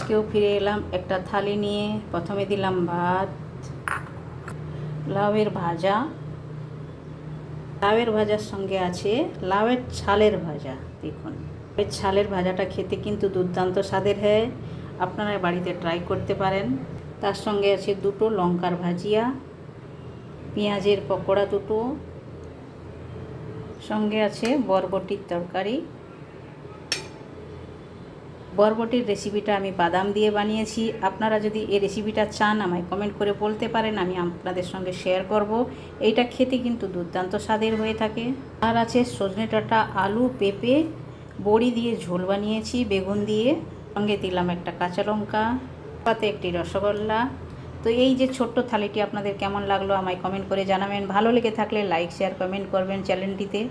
আজকেও ফিরে এলাম একটা থালি নিয়ে। প্রথমে দিলাম ভাত, লাউয়ের ভাজা, লাউয়ের ভাজার সঙ্গে আছে লাউয়ের ছালের ভাজা। দেখুন, লাউয়ের ছালের ভাজাটা খেতে কিন্তু দুর্দান্ত স্বাদের হয়, আপনারা বাড়িতে ট্রাই করতে পারেন। তার সঙ্গে আছে দুটো লঙ্কার ভাজিয়া, পেঁয়াজের পকোড়া দুটো, সঙ্গে আছে বরবটির তরকারি। বরবটির রেসিপিটা আমি বাদাম দিয়ে বানিয়েছি। আপনারা যদি এই রেসিপিটা চান আমায় কমেন্ট করে বলতে পারেন, আমি আপনাদের সঙ্গে শেয়ার করব। এইটা খেতে কিন্তু দুর্দান্ত স্বাদের হয়ে থাকে। আর আছে সজনে ডাঁটা, আলু, পেঁপে, বড়ি দিয়ে ঝোল বানিয়েছি বেগুন দিয়ে, সঙ্গে দিলাম একটা কাঁচা লঙ্কা, পাতে একটি রসগোল্লা। তো এই যে ছোট্ট থালিটি আপনাদের কেমন লাগলো আমায় কমেন্ট করে জানাবেন। ভালো লেগে থাকলে লাইক, শেয়ার, কমেন্ট করবেন চ্যানেলটিতে।